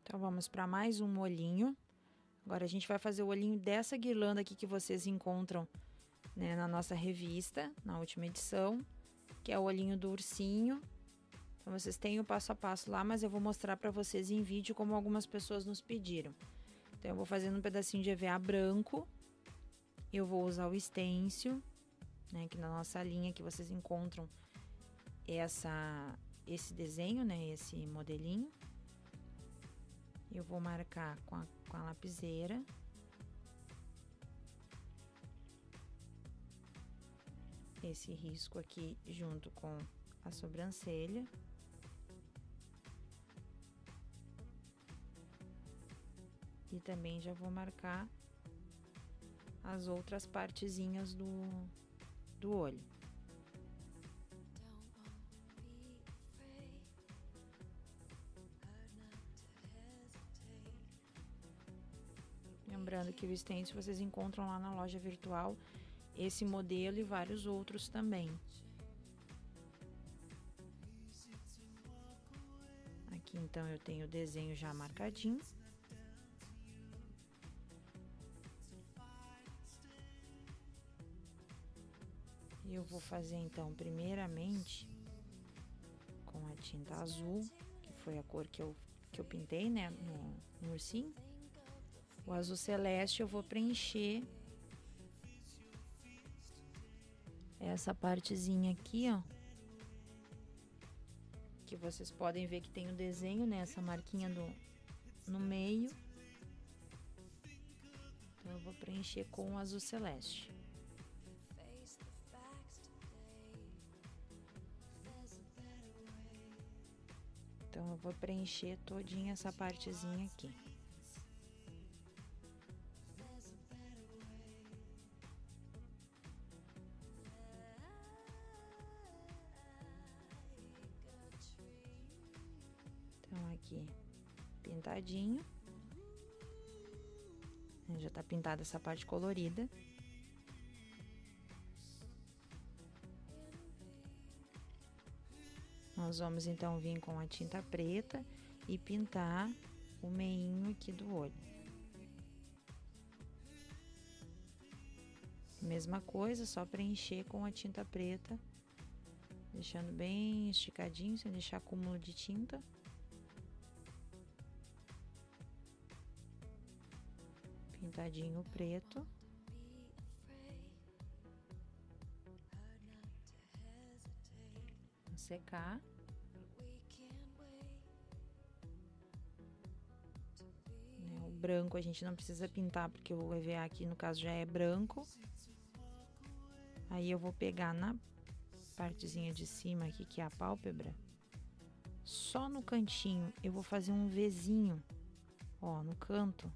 Então, vamos para mais um olhinho. Agora, a gente vai fazer o olhinho dessa guirlanda aqui que vocês encontram, né, na nossa revista, na última edição, que é o olhinho do ursinho. Então, vocês têm o passo a passo lá, mas eu vou mostrar para vocês em vídeo como algumas pessoas nos pediram. Então, eu vou fazendo um pedacinho de EVA branco. Eu vou usar o stencil, né, que na nossa linha que vocês encontram esse desenho, né, esse modelinho. Eu vou marcar com a lapiseira. Esse risco aqui junto com a sobrancelha. E também já vou marcar as outras partezinhas do olho. Lembrando que o stencil vocês encontram lá na loja virtual, esse modelo e vários outros também. Aqui então eu tenho o desenho já marcadinho. Eu vou fazer então primeiramente com a tinta azul, que foi a cor que eu pintei, né, no ursinho. O azul celeste eu vou preencher essa partezinha aqui, ó, que vocês podem ver que tem o desenho, né, essa marquinha no meio. Então, eu vou preencher com o azul celeste. Então, eu vou preencher todinha essa partezinha aqui. Então, aqui, pintadinho. Já tá pintada essa parte colorida. Nós vamos, então, vir com a tinta preta e pintar o meinho aqui do olho. Mesma coisa, só preencher com a tinta preta, deixando bem esticadinho, sem deixar acúmulo de tinta. Pintadinho preto. Vou secar. O branco a gente não precisa pintar, porque o EVA aqui no caso já é branco. Aí eu vou pegar na partezinha de cima aqui, que é a pálpebra, só no cantinho eu vou fazer um Vzinho, ó, no canto,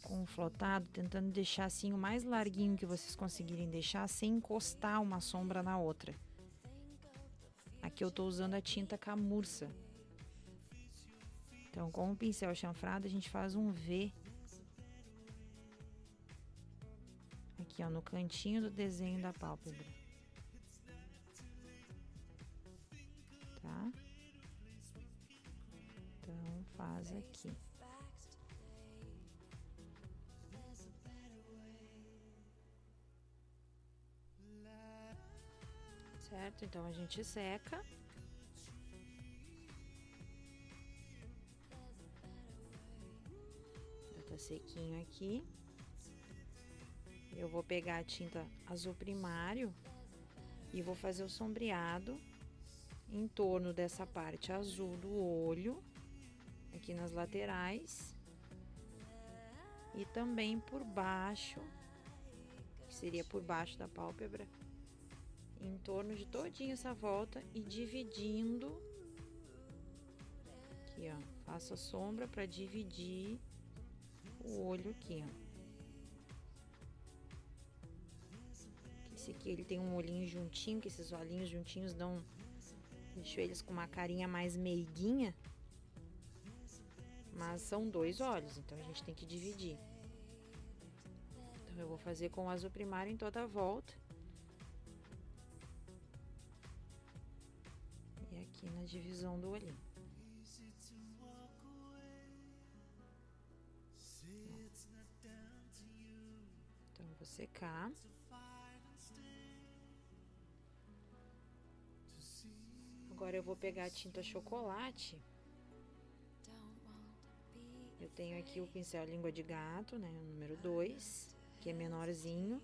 com o flotado, tentando deixar assim o mais larguinho que vocês conseguirem deixar, sem encostar uma sombra na outra. Aqui eu tô usando a tinta camurça. Então, com o pincel chanfrado, a gente faz um V. Aqui, ó, no cantinho do desenho da pálpebra. Tá? Então, faz aqui. Certo? Então, a gente seca. Já tá sequinho aqui. Eu vou pegar a tinta azul primário e vou fazer o sombreado em torno dessa parte azul do olho, aqui nas laterais, e também por baixo, que seria por baixo da pálpebra, em torno de todinha essa volta e dividindo, aqui ó, faço a sombra para dividir o olho aqui, ó. Esse aqui ele tem um olhinho juntinho, que esses olhinhos juntinhos deixam eles com uma carinha mais meiguinha. Mas são 2 olhos, então a gente tem que dividir. Então eu vou fazer com o azul primário em toda a volta. E aqui na divisão do olhinho. Então eu vou secar. Agora eu vou pegar a tinta chocolate. Eu tenho aqui o pincel língua de gato, né, o número 2, que é menorzinho.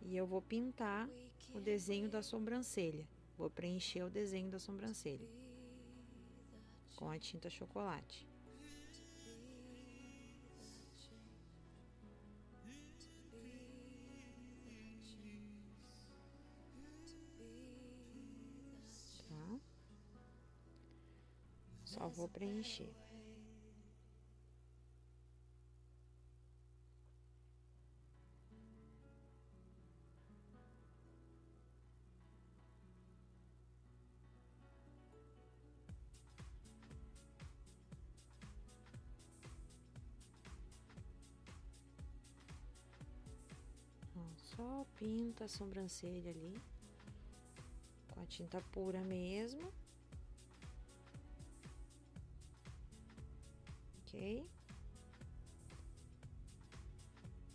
E eu vou pintar o desenho da sobrancelha. Vou preencher o desenho da sobrancelha com a tinta chocolate. Tá? Só vou preencher. Só pinta a sobrancelha ali com a tinta pura mesmo. Ok?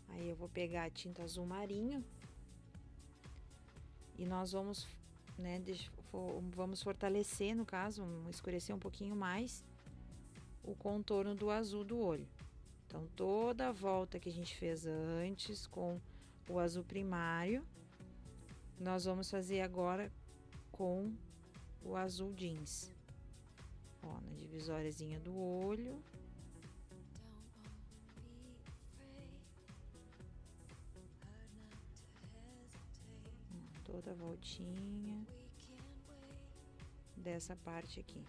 Aí eu vou pegar a tinta azul marinho e nós vamos, né, vamos fortalecer, no caso, vamos escurecer um pouquinho mais o contorno do azul do olho. Então, toda a volta que a gente fez antes com o azul primário, nós vamos fazer agora com o azul jeans. Ó, na divisóriazinha do olho. Toda a voltinha dessa parte aqui.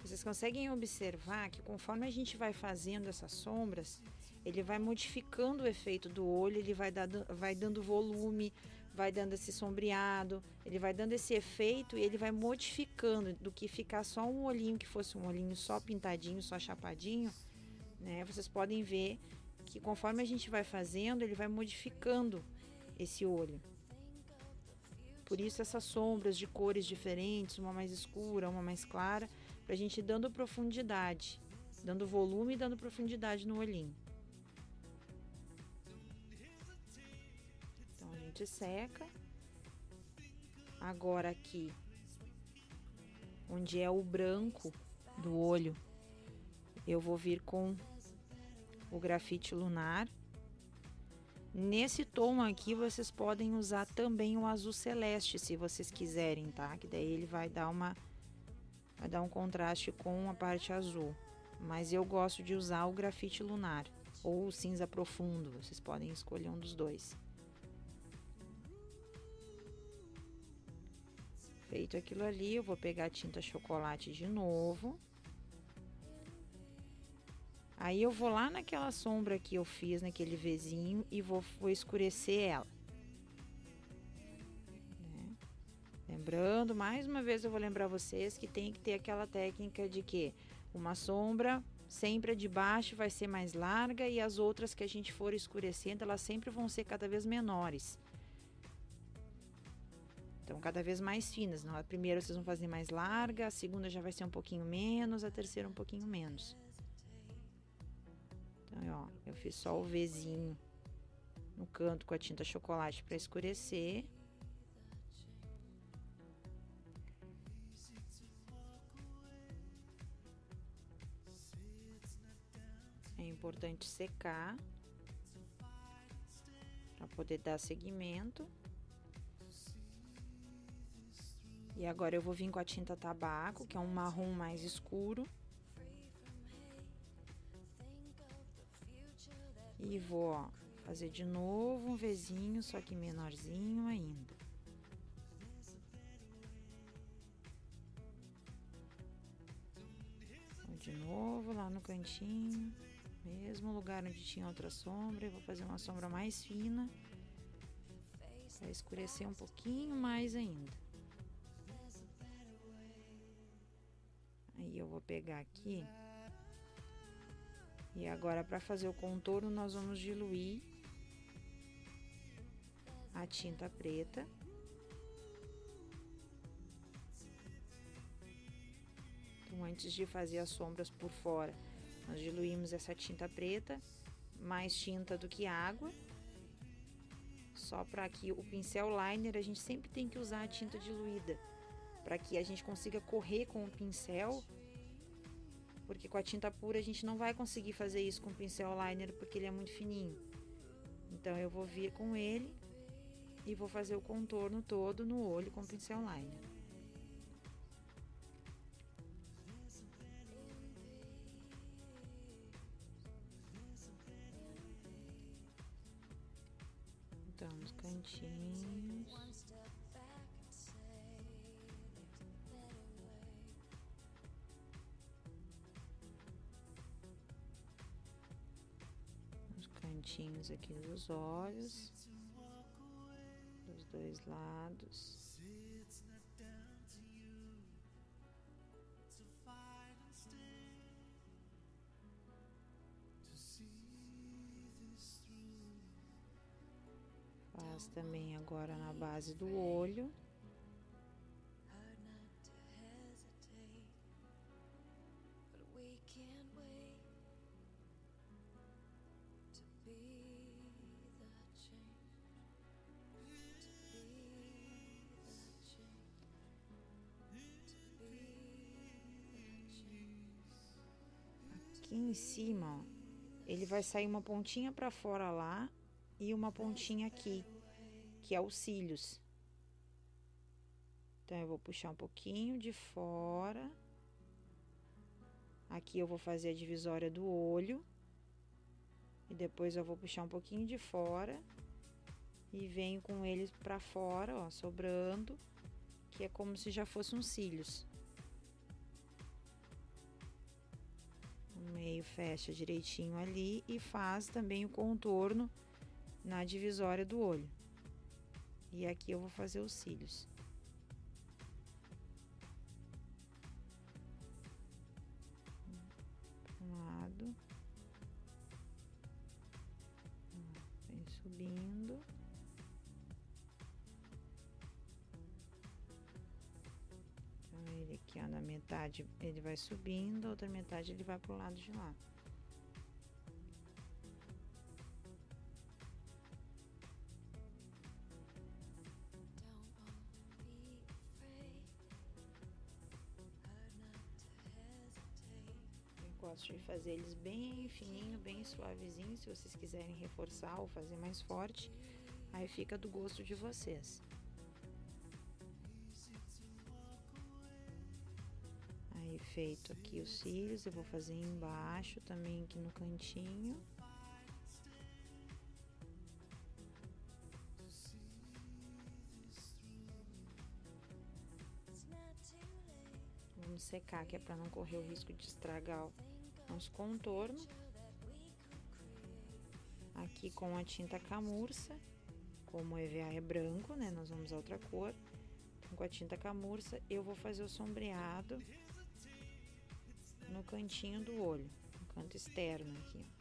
Vocês conseguem observar que conforme a gente vai fazendo essas sombras, ele vai modificando o efeito do olho, ele vai dando volume, vai dando esse sombreado, ele vai dando esse efeito e ele vai modificando do que ficar só um olhinho, que fosse um olhinho só pintadinho, só chapadinho, né? Vocês podem ver que conforme a gente vai fazendo, ele vai modificando esse olho. Por isso essas sombras de cores diferentes, uma mais escura, uma mais clara, pra gente ir dando profundidade, dando volume e dando profundidade no olhinho. Então a gente seca. Agora aqui, onde é o branco do olho, eu vou vir com o grafite lunar. Nesse tom aqui, vocês podem usar também o azul celeste, se vocês quiserem, tá? Que daí ele vai dar um contraste com a parte azul. Mas eu gosto de usar o grafite lunar ou o cinza profundo, vocês podem escolher um dos dois. Feito aquilo ali, eu vou pegar a tinta chocolate de novo. Aí eu vou lá naquela sombra que eu fiz, naquele Vzinho, e vou escurecer ela. Né? Lembrando, mais uma vez eu vou lembrar vocês que tem que ter aquela técnica de que uma sombra, sempre a de baixo vai ser mais larga e as outras que a gente for escurecendo, elas sempre vão ser cada vez menores. Então, cada vez mais finas. A primeira vocês vão fazer mais larga, a segunda já vai ser um pouquinho menos, a terceira um pouquinho menos. Então, ó, eu fiz só o Vzinho no canto com a tinta chocolate para escurecer. É importante secar para poder dar seguimento. E agora eu vou vir com a tinta tabaco, que é um marrom mais escuro. E vou, ó, fazer de novo um Vzinho, só que menorzinho ainda. Vou de novo lá no cantinho, mesmo lugar onde tinha outra sombra, eu vou fazer uma sombra mais fina. Vai escurecer um pouquinho mais ainda. Aí eu vou pegar aqui. E agora, para fazer o contorno, nós vamos diluir a tinta preta. Então, antes de fazer as sombras por fora, nós diluímos essa tinta preta, mais tinta do que água. Só para que o pincel liner, a gente sempre tem que usar a tinta diluída, para que a gente consiga correr com o pincel, porque com a tinta pura a gente não vai conseguir fazer isso com o pincel liner, porque ele é muito fininho. Então, eu vou vir com ele e vou fazer o contorno todo no olho com o pincel liner. Então, nos cantinhos. Os cantinhos aqui dos olhos. Dos dois lados. Faz também agora na base do olho. Aqui em cima, ó, ele vai sair uma pontinha para fora lá e uma pontinha aqui, que é os cílios. Então, eu vou puxar um pouquinho de fora. Aqui eu vou fazer a divisória do olho. E depois eu vou puxar um pouquinho de fora. E venho com eles pra fora, ó, sobrando. Que é como se já fossem uns cílios. O meio fecha direitinho ali e faz também o contorno na divisória do olho. E aqui eu vou fazer os cílios. Um lado. Vem subindo. Então, ele aqui, ó, na metade ele vai subindo, a outra metade ele vai pro lado de lá. Gosto de fazer eles bem fininho, bem suavezinho. Se vocês quiserem reforçar ou fazer mais forte, aí fica do gosto de vocês. Aí, feito aqui os cílios, eu vou fazer embaixo também, aqui no cantinho. Vamos secar, que é para não correr o risco de estragar o nosso contorno. Aqui com a tinta camurça, como o EVA é branco, né? Nós vamos usar outra cor. Então, com a tinta camurça, eu vou fazer o sombreado no cantinho do olho, no canto externo aqui, ó.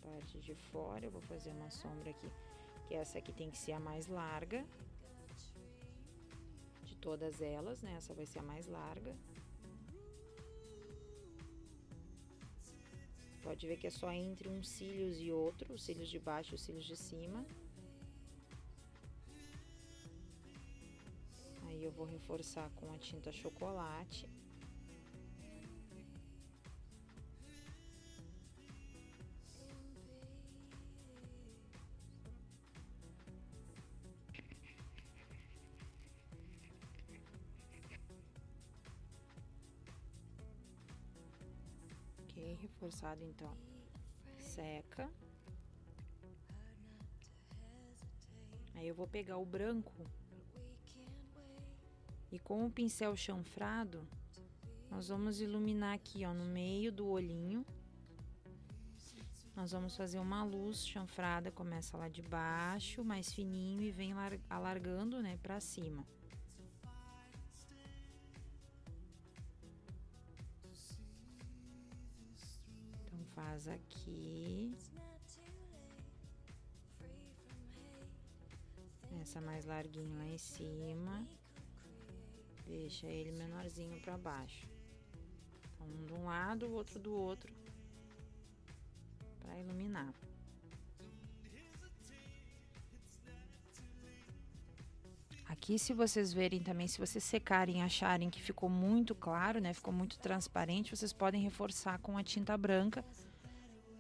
Parte de fora, eu vou fazer uma sombra aqui, que essa aqui tem que ser a mais larga de todas elas, né? Essa vai ser a mais larga. Pode ver que é só entre uns cílios e outro, os cílios de baixo e os cílios de cima. Aí eu vou reforçar com a tinta chocolate. Reforçado, então seca. Aí eu vou pegar o branco e com o pincel chanfrado, nós vamos iluminar aqui, ó, no meio do olhinho. Nós vamos fazer uma luz chanfrada, começa lá de baixo, mais fininho e vem alargando, né, pra cima. Então faz aqui. Essa mais larguinho lá em cima. Deixa ele menorzinho pra baixo. Então, um de um lado, o outro do outro. Pra iluminar. Aqui, se vocês verem também, se vocês secarem e acharem que ficou muito claro, né? Ficou muito transparente, vocês podem reforçar com a tinta branca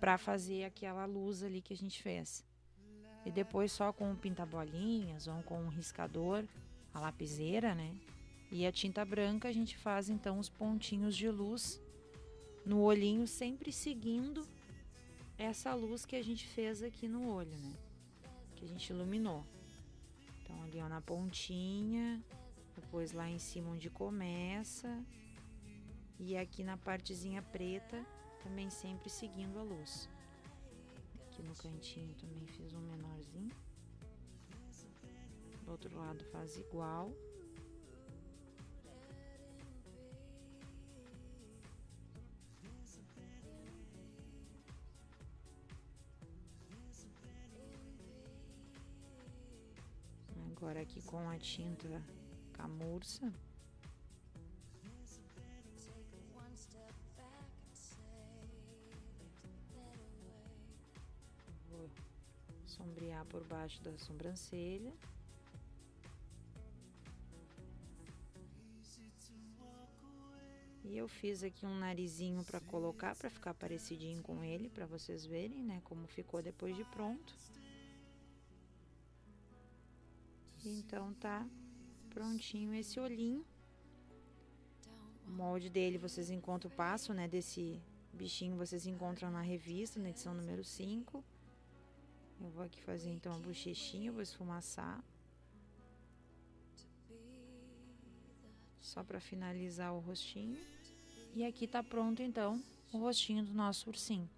pra fazer aquela luz ali que a gente fez. E depois só com o pinta-bolinhas ou com um riscador, a lapiseira, né? E a tinta branca a gente faz então os pontinhos de luz no olhinho, sempre seguindo essa luz que a gente fez aqui no olho, né? Que a gente iluminou. Então ali, ó, na pontinha, depois lá em cima onde começa, e aqui na partezinha preta, também sempre seguindo a luz. Aqui no cantinho também fiz um menorzinho. Do outro lado faz igual. Agora aqui com a tinta camurça. Vou sombrear por baixo da sobrancelha. E eu fiz aqui um narizinho para colocar, para ficar parecidinho com ele, para vocês verem, né, como ficou depois de pronto. Então tá prontinho esse olhinho. O molde dele vocês encontram o passo, né, desse bichinho vocês encontram na revista, na edição número 5. Eu vou aqui fazer então a bochechinha, vou esfumaçar. Só para finalizar o rostinho. E aqui tá pronto então o rostinho do nosso ursinho.